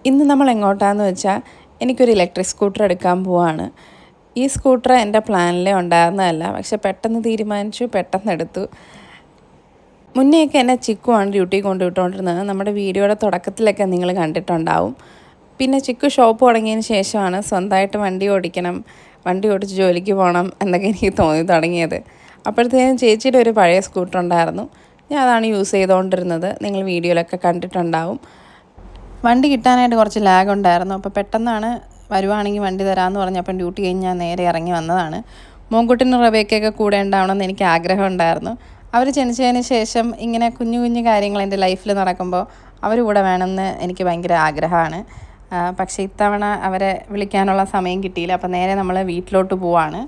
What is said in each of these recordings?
ഇന്ന് നമ്മൾ എങ്ങോട്ടാന്ന് വെച്ചാൽ എനിക്കൊരു ഇലക്ട്രിക് സ്കൂട്ടർ എടുക്കാൻ പോവാണ്. ഈ സ്കൂട്ടർ എൻ്റെ പ്ലാനിലേ ഉണ്ടായിരുന്നതല്ല, പക്ഷെ പെട്ടെന്ന് തീരുമാനിച്ചു, പെട്ടെന്ന് എടുത്തു. മുന്നേയൊക്കെ എന്നെ ചിക്കുവാണ് ഡ്യൂട്ടി കൊണ്ടുവിട്ടുകൊണ്ടിരുന്നത്. നമ്മുടെ വീഡിയോയുടെ തുടക്കത്തിലൊക്കെ നിങ്ങൾ കണ്ടിട്ടുണ്ടാവും. പിന്നെ ചിക്കു ഷോപ്പ് തുടങ്ങിയതിന് ശേഷമാണ് സ്വന്തമായിട്ട് വണ്ടി ഓടിക്കണം, വണ്ടി ഓടിച്ച് ജോലിക്ക് പോകണം എന്നൊക്കെ എനിക്ക് തോന്നി തുടങ്ങിയത്. അപ്പോഴത്തേക്കും ചേച്ചിയുടെ ഒരു പഴയ സ്കൂട്ടർ ഉണ്ടായിരുന്നു, ഞാൻ അതാണ് യൂസ് ചെയ്തുകൊണ്ടിരുന്നത്. നിങ്ങൾ വീഡിയോയിലൊക്കെ കണ്ടിട്ടുണ്ടാവും. വണ്ടി കിട്ടാനായിട്ട് കുറച്ച് ലാഗ് ഉണ്ടായിരുന്നു. അപ്പോൾ പെട്ടെന്നാണ് വരുവാണെങ്കിൽ വണ്ടി തരാമെന്ന് പറഞ്ഞപ്പോൾ ഡ്യൂട്ടി കഴിഞ്ഞ് ഞാൻ നേരെ ഇറങ്ങി വന്നതാണ്. മോൻകുട്ടിനും റബേക്കൊക്കെ കൂടെ ഉണ്ടാവണമെന്ന് എനിക്ക് ആഗ്രഹം ഉണ്ടായിരുന്നു. അവർ ജനിച്ചതിന് ശേഷം ഇങ്ങനെ കുഞ്ഞു കുഞ്ഞു കാര്യങ്ങൾ എൻ്റെ ലൈഫിൽ നടക്കുമ്പോൾ അവർ കൂടെ വേണമെന്ന് എനിക്ക് ഭയങ്കര ആഗ്രഹമാണ്. പക്ഷേ ഇത്തവണ അവരെ വിളിക്കാനുള്ള സമയം കിട്ടിയില്ല. അപ്പോൾ നേരെ നമ്മൾ വീട്ടിലോട്ട് പോവാണ്.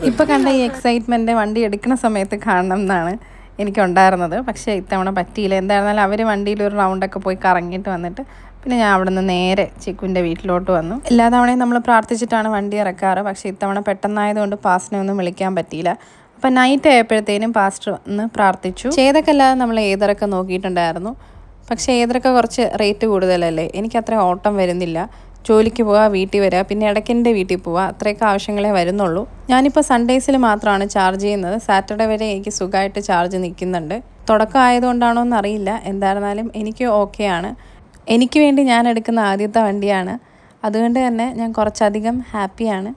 ഇപ്പൊ കണ്ട ഈ എക്സൈറ്റ്മെന്റ് വണ്ടി എടുക്കുന്ന സമയത്ത് കാണണം എന്നാണ് എനിക്കുണ്ടായിരുന്നത്. പക്ഷേ ഇത്തവണ പറ്റിയില്ല. എന്തായിരുന്നാലും അവർ വണ്ടിയിൽ ഒരു റൗണ്ടൊക്കെ പോയി കറങ്ങിയിട്ട് വന്നിട്ട് പിന്നെ ഞാൻ അവിടെ നിന്ന് നേരെ ചിക്കുവിൻ്റെ വീട്ടിലോട്ട് വന്നു. എല്ലാ തവണയും നമ്മൾ പ്രാർത്ഥിച്ചിട്ടാണ് വണ്ടി ഇറക്കാറ്. പക്ഷേ ഇത്തവണ പെട്ടെന്നായതുകൊണ്ട് പാസ്റ്ററിനെ ഒന്നും വിളിക്കാൻ പറ്റിയില്ല. അപ്പം നൈറ്റ് ആയപ്പോഴത്തേനും പാസ്റ്റർ ഒന്ന് പ്രാർത്ഥിച്ചു. ചെയ്തൊക്കെല്ലാതെ നമ്മൾ ഏതറൊക്കെ നോക്കിയിട്ടുണ്ടായിരുന്നു. പക്ഷേ ഏതറൊക്കെ കുറച്ച് റേറ്റ് കൂടുതലല്ലേ, എനിക്കത്ര ഓട്ടം വരുന്നില്ല. ജോലിക്ക് പോവുക, വീട്ടിൽ വരിക, പിന്നെ ഇടയ്ക്കെൻ്റെ വീട്ടിൽ പോവുക, അത്രയൊക്കെ ആവശ്യങ്ങളെ വരുന്നുള്ളൂ. ഞാനിപ്പോൾ സൺഡേസിൽ മാത്രമാണ് ചാർജ് ചെയ്യുന്നത്. സാറ്റർഡേ വരെ എനിക്ക് സുഖമായിട്ട് ചാർജ് നിൽക്കുന്നുണ്ട്. തുടക്കം ആയതുകൊണ്ടാണോ എന്നറിയില്ല, എന്തായിരുന്നാലും എനിക്ക് ഓക്കെയാണ്. എനിക്ക് വേണ്ടി ഞാൻ എടുക്കുന്ന ആദ്യത്തെ വണ്ടിയാണ്, അതുകൊണ്ട് തന്നെ ഞാൻ കുറച്ചധികം ഹാപ്പിയാണ്.